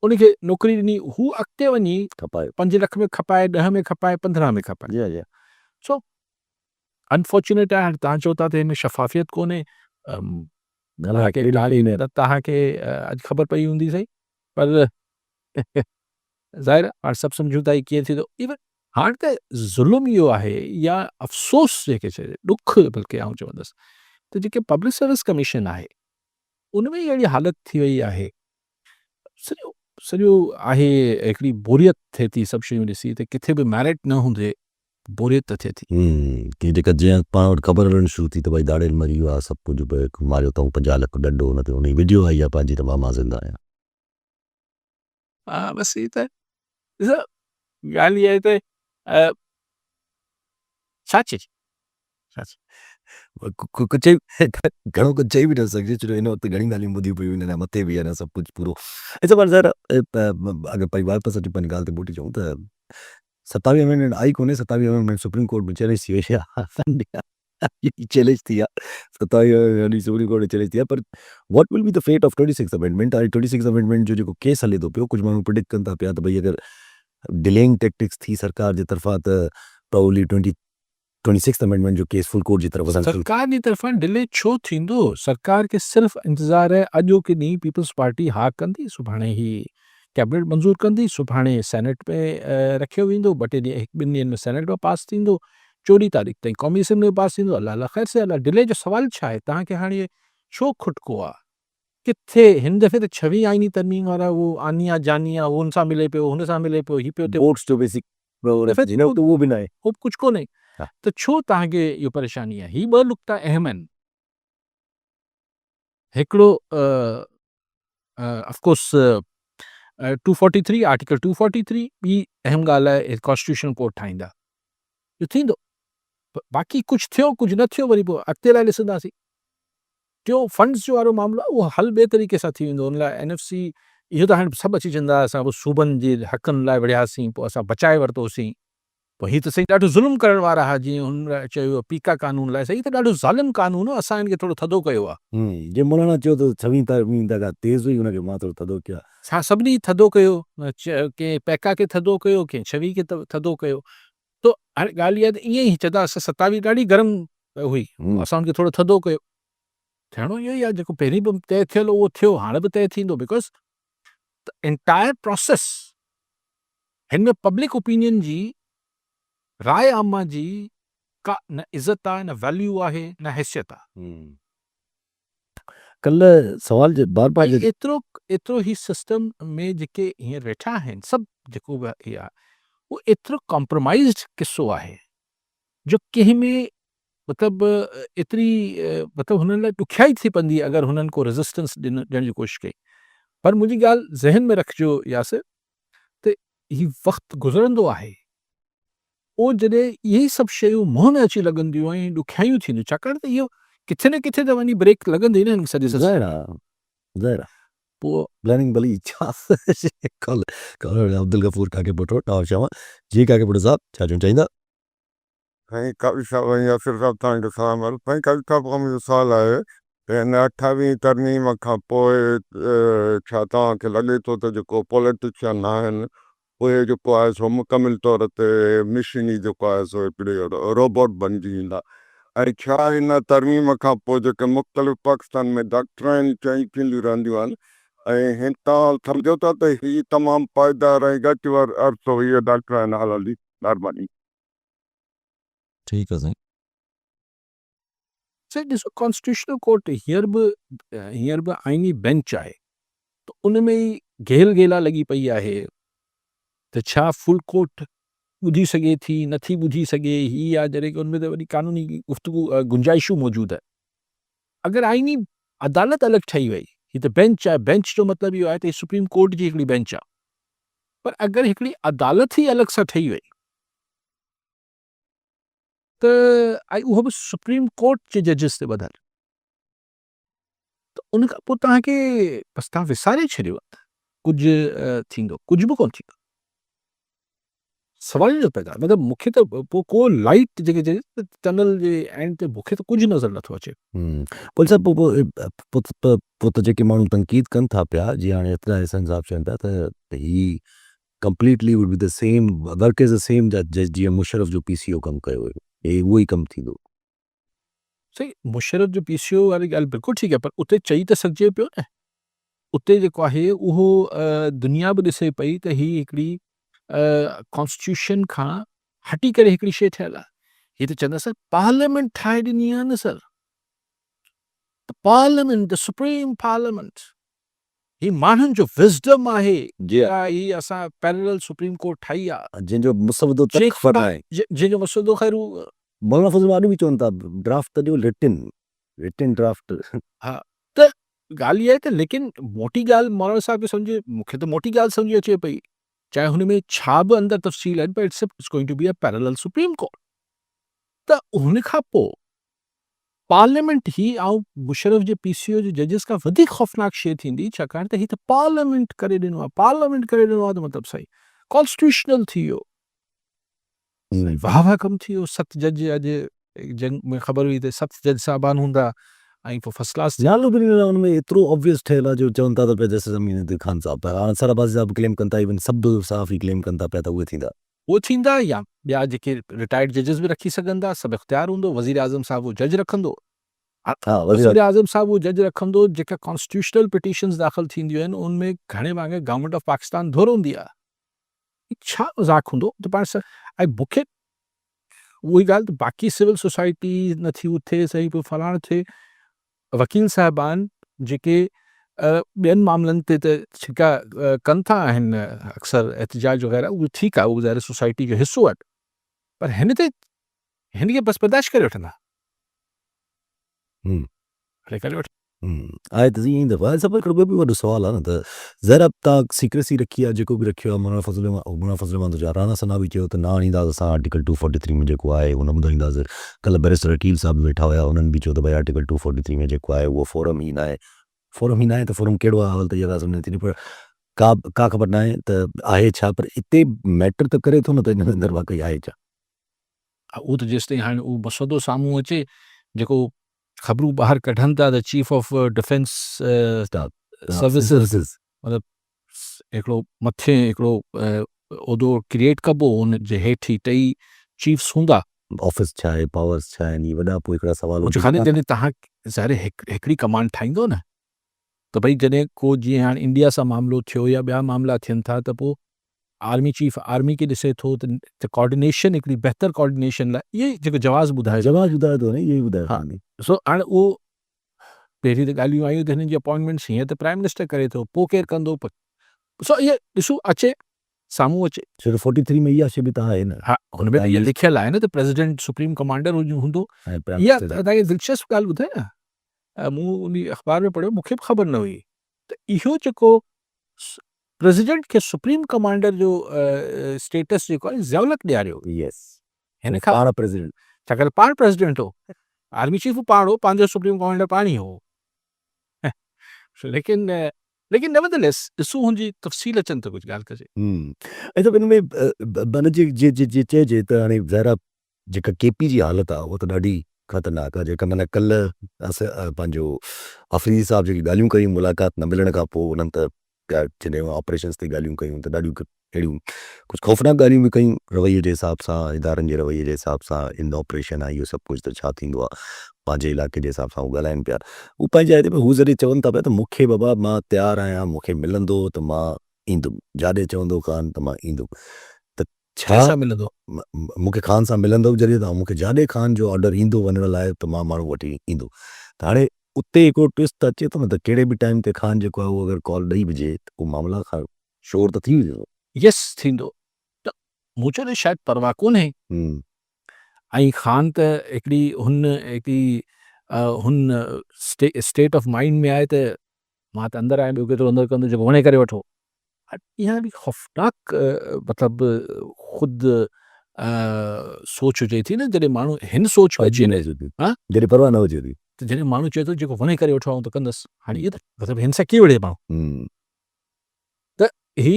उनखे नौकिरी ॾिनी, हू अॻिते वञी खपाए 5 लख में खपाए, 10 में खपाए, 15 में खपाए। जी जी सो अनफॉर्चुनेट आहे। हाणे तव्हां चओ था त हिन में शफ़ाफ़ियत कोन्हे, त तव्हांखे अॼु ख़बर पई हूंदी सही, पर ज़ाहिर आहे हाणे सभु सम्झूं था कीअं थींदो। इवन हाणे त ज़ुल्म इहो आहे या अफ़सोस जेके चइजे ॾुख बल्कि आउं चवंदुसि त जेके पब्लिक सर्विस कमीशन आहे उन में अहिड़ी हालत थी वई आहे, सॼो सॼो आहे हिकिड़ी बोरियत थिए थी सभु शयूं ॾिसी त किथे बि मेरिट न हूंदे बोरियत थिए थी। की जेका जीअं पाण वटि ख़बर हलणु शुरू थी त भई दाड़ेल मरी वियो आहे, सभु कुझु भई मारियो अथऊं 50 लख ॾंडो, हुन ते उन वीडियो आई आहे पंहिंजी त मां ज़िंदा आहियां। हा बसि ही त ॾिसो ॻाल्हि इहा आहे त छा चइजे कुझु चई घणो कुझु चई बि न सघिजे, छो हिन वक़्तु घणी ॻाल्हियूं ॿुधियूं पियूं हिन मथे बि आहे न सभु कुझु पूरो। ॾिसो पर सर अगरि परिवार पर अची पंहिंजी ॻाल्हि ते ॿुधी चऊं त 27 अमेंडमेंट आई कोन्हे, 27 अमेंडमेंट सुप्रीम कोर्ट में चैलेंज थी वई आहे। चैलेंज थी आहे 27 सुप्रीम कोर्ट में चैलेंज थी आहे, पर what will be the fate of 26 amendment? 26 amendment जो जेको केस हले थो पियो, कुझु माण्हू प्रिडिक्ट कनि था पिया त भई अगरि डिलेइंग टैक्टिक्स थी सरकार जे तरफ़ां त प्रोबेबली 26 अमेंडमेंट जो केस फुल कोर्ट जी तरफ़ सां सरकार जी तरफ़ां डिले छो थींदो? सरकार खे सिर्फ़ु इंतज़ारु आहे अॼो के ॾींहुं पीपल्स पार्टी हा कंदी, सुभाणे ही कैबिनेट मंज़ूर कंदी, सुभाणे सेनेट में रखियो वेंदो, 2 टे ॾींहं 1-2 ॾींहंनि में सेनेट में पास थींदो, 24 तारीख़ ताईं क़ौमी असेंबली में पास थींदो। अल्लाह अल्लाह ख़ैर से अल्लाह, डिले जो सवाल छा आहे? तव्हांखे हाणे छो खुटको आहे? किथे हिन दफ़े त 26 आईनी तरमीम वारा उहो आनिया जानिया हुन सां मिले पियो, हुन सां मिले पियो, ही पियो थिए, वोट्स जो बेसिक उहो बि न आहे। हू कुझु कोन्हे। हा। त छो तव्हांखे इहो परेशानी आहे? ही 2 नुक़्ता अहम आहिनि। हिकिड़ो ऑफकोर्स 243 आर्टिकल 243, ॿी अहम ॻाल्हि आहे कॉन्स्टिट्यूशन कोर्ट ठाहींदा, इहो थींदो। बाक़ी कुझु थियो कुझु न थियो वरी पोइ अॻिते लाइ ॾिसंदासीं। टियों फंड्स जो वारो मामलो आहे उहो हल ॿिए तरीक़े सां थी वेंदो। हुन लाइ NFC इहो त हाणे सभु अची चवंदा असां पोइ सूबनि जे हक़नि लाइ विढ़ियासीं, पोइ असां बचाए वरितोसीं, पोइ हीअ त सही ॾाढो ज़ुल्म करण वारा हुआ, जीअं हुन लाइ चयो पीका कानून लाइ, सही त ॾाढो ज़ालिम कानून हो, असां हिनखे थोरो थधो कयो आहे। जे मौलाना चयो त 26 तारीख़ तक तेज़ हुई, हुनखे मां थोरो थधो कयो। छा सभिनी थधो कयो? कंहिं पैका खे थधो कयो, कंहिं 26 खे थधो कयो। तो हाणे ॻाल्हि इहा आहे त ईअं ई चवंदा असां 27 ॾाढी गरम हुई, असां हुनखे थोरो थधो कयो। थियणो इहो ई आहे जेको पहिरीं बि तइ थियल हो उहो थियो, हाणे बि तइ थींदो, बिकॉज़ द एंटायर प्रोसेस हिन में पब्लिक ओपिनियन जी, राय आमा जी का न इज़त आहे, न वैल्यू आहे, न हैसियत आहे। कल्ह सवाल बार बार ऐं एतिरो ही सिस्टम में जेके हींअर वेठा आहिनि सभु जेको बि इहे आहे उहो एतिरो कॉम्प्रोमाइज़्ड किस्सो आहे जो कंहिं में मतिलबु एतिरी मतिलबु हुननि लाइ ॾुखियाई थी पवंदी अगरि हुननि को रेज़िस्टेंस ॾियण जी कोशिशि कई। पर मुंहिंजी ॻाल्हि ज़हन में रखिजो यासिर, त ही वक़्तु गुज़रंदो आहे, पोइ जॾहिं इहे सभु शयूं मुंहं में अची लॻंदियूं ऐं ॾुखियाइयूं थींदियूं, छाकाणि त इहो किथे न किथे त वञी ब्रेक लॻंदी न हिन सॼे सिस्टम। ज़ाहिर आहे पोइ प्लानिंग भली छा कॉल अब्दुल गफूर काके पुटो टावर शामा जी काके पुटो साहब छा चवणु चाहींदा? साईं काफ़ी साहब ऐं यासिर साहब तव्हांखे सलाम आहे। साईं काफ़ी साहब खां मुंहिंजो सुवालु आहे त हिन 28वीं तरमीम खां पोइ छा तव्हांखे लॻे थो त जेको पॉलिटिशियन आहिनि उहे जेको आहे सो मुकमिल तौर ते मिशन ई जेको आहे सो हिकिड़े रोबोट बणिजी वेंदा, ऐं छा हिन तरमीम खां पोइ जेके मुख़्तलिफ़ पाकिस्तान में डॉक्टराइन चेंज थींदियूं रहंदियूं आहिनि ऐं हिन तव्हां सम्झो था त हीअ तमामु पाइदार ऐं घटि अरिसो हीअ डॉक्टराइन हलंदी? महिरबानी। ठीकु आहे साईं। से ॾिसो कॉन्स्टिट्यूशनल कोर्ट हींअर बि आइनी बेंच आहे, त उन में ई घेल घेला लॻी पई आहे त छा फुल कोर्ट ॿुधी सघे थी, नथी ॿुधी सघे, ही आहे जॾहिं की उनमें त वॾी कानूनी गुफ़्तगू गुंजाइशूं मौजूदु आहे। अगरि आइनी अदालत अलॻि ठही वई, ही त बेंच आहे, बेंच जो मतिलबु इहो आहे त सुप्रीम कोर्ट जी हिकिड़ी बेंच आहे, पर अगरि हिकिड़ी अदालत ई अलॻि सां ठही वई त ऐं उहो बि सुप्रीम कोर्ट जे जजिस ते ॿधल, त उन खां पोइ तव्हांखे बसि तव्हां विसारे छॾियो कुझु थींदो, कुझु बि कोन थींदो, सवाल ई न पैदा। मतिलबु मूंखे त पोइ को लाइट जेके चइजे टनल जे एंड ते मूंखे त कुझु नज़र नथो अचे। पुल साहब पोइ त जेके माण्हू तनक़ीद कनि था पिया, जीअं हाणे एतिरा एहसन साहब चवनि पिया त ही completely would be the same work is the same जीअं मुशर्रफ जो PCO कमु कयो हुयो, हे उहो ई कमु थींदो। सही, मुशर्रफ जो PCO वारी ॻाल्हि बिल्कुलु ठीकु आहे, पर उते चई त सघिजे पियो न, उते जेको आहे उहो दुनिया बि ॾिसे पई त ही हिकिड़ी कॉन्स्टिट्यूशन खां हटी करे हिकिड़ी शइ ठहियलु आहे। हीअ त चवंदा सर पार्लियामेंट ठाहे ॾिनी आहे न sir, the parliament, the supreme parliament, ही माण्हुनि जो विज़डम आहे जी ही असां पैरेलल सुप्रीम कोर्ट ठाही आहे, जंहिंजो मुसवदो तक फर आहे, जंहिंजो मसइलो ख़ैर मौलाना फज़ल मानी बि चवनि था ड्राफ्ट त ॾियो रिटिन ड्राफ्ट। हा, त ॻाल्हि इहा आहे त लेकिन मोटी ॻाल्हि मौलाना साहब खे सम्झे, मूंखे त मोटी ॻाल्हि सम्झी अचे पई, चाहे हुन में छा बि अंदरि तफ़सील आहिनि, पर it's going to be a parallel supreme court. त हुन खां पोइ पार्लियामेंट ही ऐं मुशर्रफ जे PCO जे जजिस खां वधीक ख़ौफ़नाक शइ थींदी, छाकाणि त ही त पार्लियामेंट करे ॾिनो आहे, पार्लियामेंट करे ॾिनो आहे त मतिलबु सही कॉन्स्टिट्यूशनल थी वियो, वाह वाह कमु थी वियो। 7 जज अॼु जंग में ख़बर हुई त 7 जज साहिबान हूंदा ऐं पोइ फर्स्ट क्लास नालो बि हुन में एतिरो ऑब्वियस ठहियलु आहे जो चवनि था त पिया जैसे ज़मीन ख़ान साहब पिया, हाणे सराबाज़ी साहब क्लेम कनि था, इवन सभु साफ़ ई क्लेम कनि था पिया त उहे थींदा। उहो थींदा, या ॿिया जेके रिटायर्ड जजिस बि रखी सघंदा, सभु इख़्तियार हूंदो, वज़ीर आज़म साहब उहो जज रखंदो, हा वज़ीर आज़म साहब उहो जज रखंदो, जेका कॉन्स्टिट्यूशनल पिटीशन्स दाख़िल थींदियूं आहिनि उनमें घणे भाङे गवर्नमेंट ऑफ पाकिस्तान धोरंदी आहे, छा मज़ाक हूंदो त पाण सां। ऐं मूंखे उहा ई ॻाल्हि त बाक़ी सिविल सोसाइटी नथी उथे सही, पोइ फलाण थिए, वकील साहिबान जेके ॿियनि मामलनि ते त छिका कनि था आहिनि अक्सर एहतिजाज वग़ैरह, उहो ठीकु आहे, उहो ज़ाहिर सोसाइटी जो हिसो आहे, पर हिन खे बसि बर्दाश्त करे वठंदा, करे वठ आहे त ईअं ई दफ़ा सभु हिकिड़ो ॿियो बि वॾो सुवालु आहे न त ज़रा तव्हां सीक्रेसी रखी आहे, जेको बि रखियो आहे, मौलाना फज़ल रहमान जा राणा सना बि चयो त न आणींदासीं असां आर्टिकल 243 में जेको आहे उन ॿुधाईंदासीं। कल्ह बैरिस्टर अकील साहब बि वेठा हुया, उन्हनि बि चयो त भई आर्टिकल 243 में जेको आहे उहो फोरम ई न आहे, त फोरम कहिड़ो आहे, हल त इहा ॻाल्हि सम्झ थी, पर का ख़बर न आहे त आहे छा, पर हिते मैटर त करे थो न त हिन में अंदरि वाक़ई आहे छा। उहो त जेसि ताईं हाणे उहो मसइलो साम्हूं अचे, जेको ख़बरूं ॿाहिरि कढनि था त चीफ ऑफ डिफेंस सर्विसिस, मतिलबु हिकिड़ो मथे हिकिड़ो उहिदो क्रिएट कबो, हुन जे हेठि टई चीफ्स हूंदा, ऑफिस छा आहे, पावर्स छा आहिनि, वॾा पोइ हिकिड़ा सवाल जॾहिं तव्हां ज़ाहिर हिकिड़ी कमांड ठाहींदो न, त भई जॾहिं को जीअं हाणे इंडिया सां मामिलो थियो या ॿिया मामला थियनि था त पोइ आर्मी चीफ आर्मी खे ॾिसे थो त कोऑर्डिनेशन हिकिड़ी बहितर कोऑर्डिनेशन लाइ इहे जेको जवाज़ ॿुधाए जवाब ॿुधाए थो न, इहो ई ॿुधायो हा। कोन्हे। सो हाणे उहो पहिरीं त ॻाल्हियूं आयूं त हिननि जी अपॉइंटमेंट्स हीअं त प्राइम मिनिस्टर करे थो, पोइ केरु कंदो सो इहे ॾिसो अचे साम्हूं अचे। सिर्फ़ 43 में इहा शइ बि त आहे न। हा, हुन में त इहा लिखियलु आहे न त प्रेसिडेंट सुप्रीम कमांडर हूंदो। ऐं प्राइम इहा मिनिस्टर तव्हांखे दिलचस्प ॻाल्हि ॿुधाए न, मूं उन अख़बार में पढ़ियो, मूंखे बि ख़बर न हुई त इहो जेको प्रेसिडेंट खे सुप्रीम कमांडर जो स्टेटस जेको आहे ज़ियाउलत ॾियारियो यस, हिन खां, पाण प्रेसिडेंट। छाकाणि पाण प्रेसिडेंट हो, आर्मी चीफ पाण हो, पंहिंजो सुप्रीम कमांडर पाण ई हो। लेकिन लेकिन नेवरदलेस ॾिसूं हुनजी तफ़सील अचनि त कुझु ॻाल्हि कजे। ऐं त हिन में मन जे चइजे त हाणे ज़ाहिर जेका केपी जी हालत आहे उहा त ॾाढी ख़तरनाक आहे। जेका माना कल्ह पंहिंजो हफ़ीज़ साहब जेकी ॻाल्हियूं कयूं मुलाक़ात न मिलण खां पोइ, उन्हनि त जॾहिं ऑपरेशन्स ते ॻाल्हियूं कयूं त ॾाढियूं अहिड़ियूं कुझु ख़ौफ़नाक ॻाल्हियूं बि कयूं रवैये जे हिसाब सां, इदारनि जे रवैये जे हिसाब सां, इन ऑपरेशन आहे इहो सभु कुझु त छा थींदो आहे पंहिंजे इलाइक़े जे हिसाब सां उहो ॻाल्हाइनि पिया। हू पंहिंजे जाइ ते हू जॾहिं चवनि था पिया त मूंखे बाबा मां तयारु आहियां, मूंखे मिलंदो त मां ईंदुमि, जाॾे चवंदो ख़ान त मां ईंदुमि। त छा कंहिंसां मिलंदो? मूंखे ख़ान सां मिलंदो जॾहिं त मूंखे जाॾे ख़ान जो ऑडर ईंदो वञण लाइ त मां माण्हू वठी ईंदो। त हाणे उते हिकिड़ो ट्विस्ट त अचे थो न त कहिड़े बि टाइम ते ख़ान जेको आहे उहो अगरि कॉल ॾेई विझे त उहो मामला खां शोर त थी वेंदो। यस थींदो। त मूं चयो शायदि परवाह कोन्हे। ऐं ख़ान त हिकिड़ी हुन स्टेट ऑफ माइंड में आहे त मां त अंदरि आहियां, ॿियो केतिरो अंदरि कंदो जेको वणे करे वठो। इहा बि ख़ौफ़नाक मतिलबु ख़ुदि सोच हुजे थी न, जॾहिं माण्हू हिन सोच में अची वञे, जॾहिं परवाह न हुजे थी त जॾहिं माण्हू चए थो जेको वणे करे वठो आऊं त कंदसि, हाणे इहो त मतिलबु हिन सां कीअं विढ़े माण्हू। त ही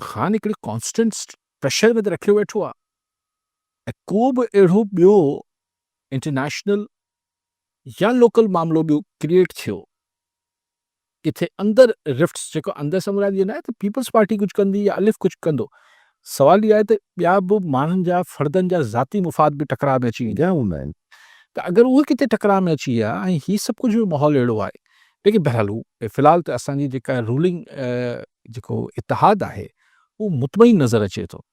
ख़ान हिकिड़ी कॉन्स्टेंट प्रेशर में त रखियो वेठो आहे, ऐं को बि अहिड़ो ॿियो इंटरनेशनल या लोकल मामिलो ॿियो क्रिएट थियो किथे अंदरि रिफ्ट्स, जेको अंदरि समुराइज इहो न आहे त पीपल्स पार्टी कुझु कंदी या अलिफ कुझु कंदो, सवाल इहो आहे त ॿिया बि माण्हुनि जा फ़र्दनि जा ज़ाती मुफ़ाद बि टकराव में अची वेंदा हूंदा आहिनि। त अगरि उहे किथे टकराव में अची विया ऐं हीउ सभु कुझु बि माहौल अहिड़ो आहे, लेकिन बहरहाल फ़िलहाल त असांजी जेका रूलिंग जेको इतिहाद आहे उहो मुतमइन नज़र अचे थो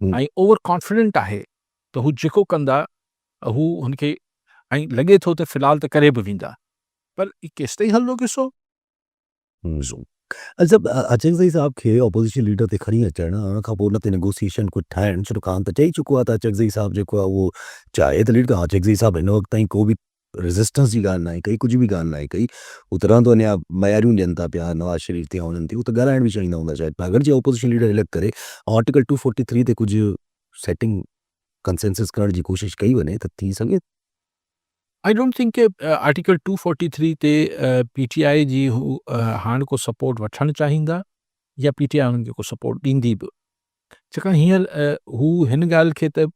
ऐं ओवर कॉन्फिडेंट आहे त हू जेको कंदा हू हुनखे, ऐं लॻे थो त फ़िलहाल त करे बि वेंदा, पर केसि ताईं हलंदो किसो। अच्छा, अचकज़ई साहब खे ऑपोज़िशन लीडर ते खणी अचणु, हुन खां पोइ हुन ते नेगोसिएशन कुझु ठाहिणु, छो ख़ान त चई चुको आहे त अचकज़ई साहब जेको आहे उहो चाहे त लीड कहा अचकज़ई साहब हिन वक़्त ताईं को बि रेज़िस्टेंस जी ॻाल्हि न आहे कई, कुझु बि ॻाल्हि न आहे कई, हू त रहंदो अञा मयारियूं ॾियनि था पिया नवाज़ शरीफ़ ते हुननि ते, हू त ॻाल्हाइण बि चाहींदा हूंदा शायदि, अगरि जे ऑपोज़िशन लीडर इलेक्ट करे ऐं आर्टिकल 243 ते कुझु सेटिंग कंसेंसस करण जी कोशिशि कई वञे त थी सघे। आई डोंट थिंक के आर्टिकल 243 ते पीटीआई जी हू हाणे को सपोर्ट वठणु चाहींदा या पीटीआई हुननि खे को सपोर्ट ॾींदी बि, छाकाणि हींअर हू हिन ॻाल्हि खे त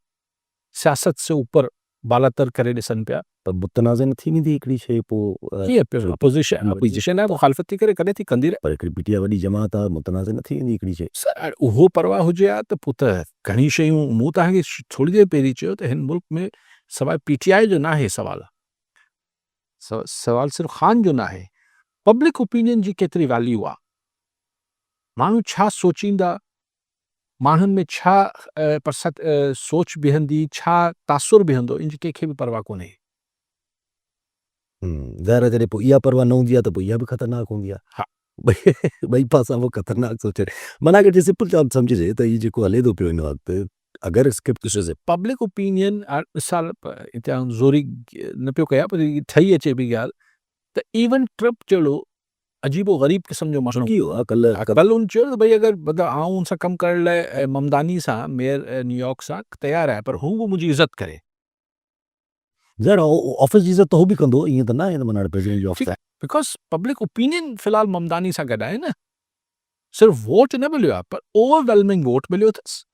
सियासत से ऊपर बालातर करे ॾिसनि पिया। पर मुतनाज़ न थी वेंदी हिकिड़ी शइ पोइ कीअं पियो अपोज़िशन आहे मुखालफ़त थी करे कॾहिं थी कंदी रहे, पर हिकिड़ी पीटीआई वॾी जमात आहे, मुतनाज़ न थी वेंदी हिकिड़ी शइ। सर उहो परवाह हुजे हा त पोइ त घणी शयूं, मूं तव्हांखे थोरी देरि पहिरीं चयो त हिन मुल्क में सवाइ पीटीआई जो न आहे सवाल, सवाल सिर्फ़ु ख़ान जो न आहे, पब्लिक ओपिनियन जी केतिरी वैल्यू आहे, माण्हू छा सोचींदा, माण्हुनि में छा सोच बीहंदी, छा तासुर बीहंदो, इन जी कंहिंखे बि परवाह कोन्हे। ज़ाहिर जॾहिं पोइ इहा परवाह न हूंदी आहे त पोइ इहा बि ख़तरनाक हूंदी आहे। हा, ॿई पासा पोइ ख़तरनाक सोचे, माना अगरि सिंपल चॉइस सम्झिजे त इहो जेको हले थो पियो हिन वक़्तु, अगरि स्क्रिप्ट ॾिसोसि पब्लिक ओपिनियन मिसाल हिते ज़ोरी न पियो कयां, पर ठही अचे बि ॻाल्हि त इवन ट्रम्प जहिड़ो अजीबो ग़रीब क़िस्म जो माण्हू की हो कल्ह कल्ह हुन चयो त भई अगरि मतिलबु आउं हुन सां कमु करण लाइ ममदानी सां मेयर न्यूयॉर्क सां तयारु आहे, पर हू बि मुंहिंजी इज़त करे। ज़ाहिर ऑफिस जी इज़त त हू बि कंदो, ईअं त न आहे माना प्रेसिडेंट जी ऑफिस आहे। बिकॉज पब्लिक ओपिनियन फ़िलहाल ममदानी सां गॾु आहे न, सिर्फ़ु वोट न मिलियो आहे पर ओवरवेलमिंग वोट मिलियो अथसि,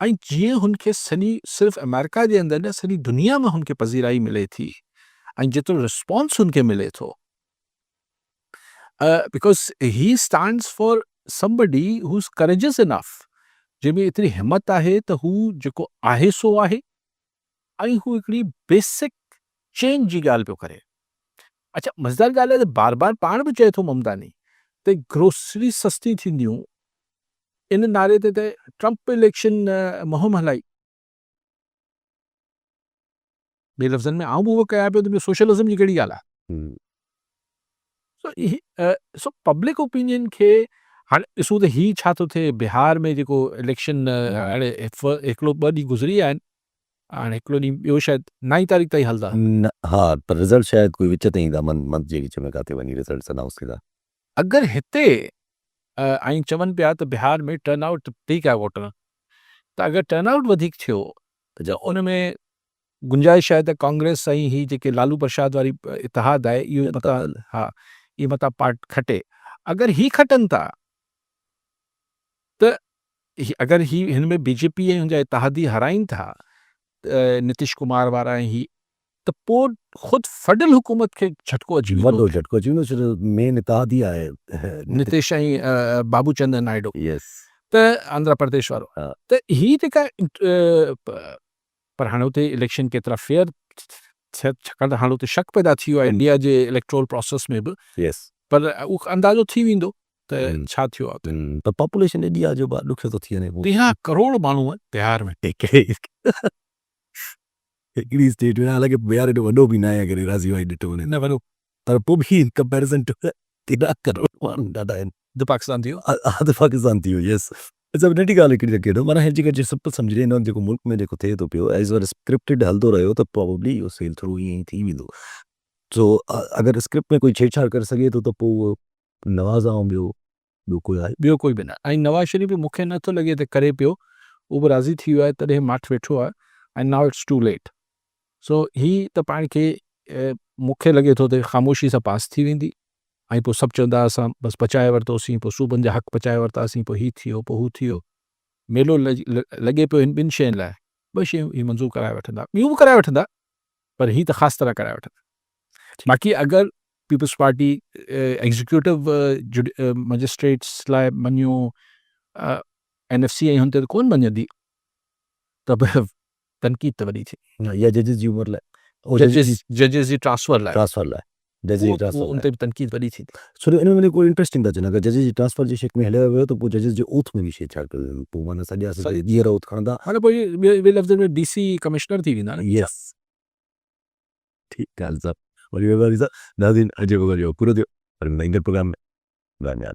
ऐं जीअं हुनखे सॼी सिर्फ़ु अमेरिका जे अंदरि न सॼी दुनिया में हुनखे पज़ीराई मिले थी, ऐं जेतिरो रिस्पॉन्स हुनखे मिले थो, because he stands for somebody who is courageous enough, जंहिंमें एतिरी हिमत आहे त हू जेको आहे सो आहे, ऐं हू हिकिड़ी बेसिक चेंज जी ॻाल्हि पियो करे। अच्छा मज़ेदार ॻाल्हि आहे त बार बार पाण बि चए थो ममतानी त ग्रोसरी सस्ती थींदियूं इन नारे ते त ट्रंप इलेक्शन मुहिम हलाई ॿिए लफ़्ज़नि में आऊं बि उहो कयां पियो त ॿियो सोशलिज़म जी कहिड़ी ॻाल्हि आहे हम्म, सो पब्लिक ओपिनियन खे हाणे ॾिसूं त ही छा थो थिए बिहार में जेको इलेक्शन हाणे हिकिड़ो 2 ॾींहं गुज़री विया आहिनि हाणे हिकिड़ो ॾींहुं ॿियो शायदि 9 तारीख़ ताईं हलंदा न हा पर रिज़ल्ट शायदि कोई विच ते ईंदा मंथ जे विच में किथे वञी रिज़ल्ट अनाउंस थींदा अगरि हिते ऐं चवनि पिया त बिहार में टर्न आउट ठीकु आहे वोटर त अगरि टर्न आउट वधीक थियो त उन में गुंजाइश आहे त कांग्रेस ऐं ही जेके लालू प्रसाद वारी इतिहाद आहे इहो मता हा इहे मता पार्ट खटे अगरि ही खटनि था त अगरि ही हिन में बीजेपी ऐं हुनजा इतिहादी हराइनि था नीतीश कुमार वारा ऐं ही त पोइ ख़ुदि फडियल हुकूमत खे झटको अची वेंदो वॾो झटको अची वेंदो छो मेन इतिहादी आहे नीतीश ऐं बाबू चंद नायडू यस त आंध्र प्रदेश वारो हा। त ही जेका पर हाणे हुते इलेक्शन केतिरा फेयर छाकाणि त हाणे हुते शक पैदा थी वियो आहे इंडिया जे इलेक्ट्रोल प्रोसेस में बि यस पर उहो अंदाज़ो थी वेंदो त हम्म। छा थियो आहे हुते पर पॉपुलेशन एॾी आहे जो ॾुखियो थो थी वञे 13 करोड़ माण्हू आहिनि बिहार में हिकिड़ी स्टेट में हालांकि बिहार एॾो वॾो बि न आहे अगरि राज़ी वाई ॾिठो वञे न वञो पर पोइ बि इन कंपेरिज़न टू 13 करोड़ माण्हू ॾाढा आहिनि त पाकिस्तान थियो आदि पाकिस्तान थी वियो यस अच्छा नंढी ॻाल्हि हिकिड़ी त कहिड़ो माना हिन जेका सिंपल सम्झी ॾींदो जेको मुल्क में जेको थिए थो पियो एज़ वर स्क्रिप्टेड हलंदो रहियो त प्रोबेबली इहो सेल थ्रू ईअं ई थी वेंदो सो अगरि स्क्रिप्ट में कोई छेड़छाड़ करे सघे थो त पोइ उहो नवाज़ ऐं ॿियो कोई आहे ॿियो कोई बि न ऐं नवाज़ शरीफ़ बि मूंखे नथो लॻे त करे पियो उहो बि राज़ी थी वियो आहे तॾहिं माठि वेठो आहे ऐं नाउ इट्स टू लेट सो ही त पाण खे मूंखे लॻे थो त ख़ामोशी सां पास थी वेंदी ऐं पोइ सभु चवंदा असां बसि पचाए वरितोसीं पोइ सूबनि जा हक़ पचाए वरितासीं पोइ ही थियो पोइ हू थियो मेलो लॻे पियो हिन ॿिनि शयुनि लाइ 2 शयूं ही मंज़ूर कराए वठंदा ॿियूं बि कराए वठंदा पर ही त ख़ासि तरह कराए वठंदा बाक़ी अगरि पीपल्स पार्टी एग्ज़ीक्यूटिव मजिस्ट्रेट्स लाइ मञियो NFC ऐं हुन ते कोन मञंदी त बि तनक़ीद त वॾी थिए या जजिस जी उमिरि लाइ जजिस जी ट्रांसफर लाइ ट्रांसफर लाइ जजिस जी उन ट्रांसफर ते बि तनक़ीद वॾी थींदी छो इन में कोई इंट्रस्टिंग था चवनि अगरि जजिस जी ट्रांसफर जी शेक में हलियो वियो त पोइ जजिस जे ओथ में बि छेड़छाड़ कयो पोइ माना सॼा ॾींहं ओथ खणंदा हाणे पोइ ॿिए लफ़्ज़नि में DC कमिश्नर थी वेंदा न यस ठीकु आहे साहब वरी नाज़रीन अॼु पूरो थियो पर ईंदड़ प्रोग्राम में धन्यवाद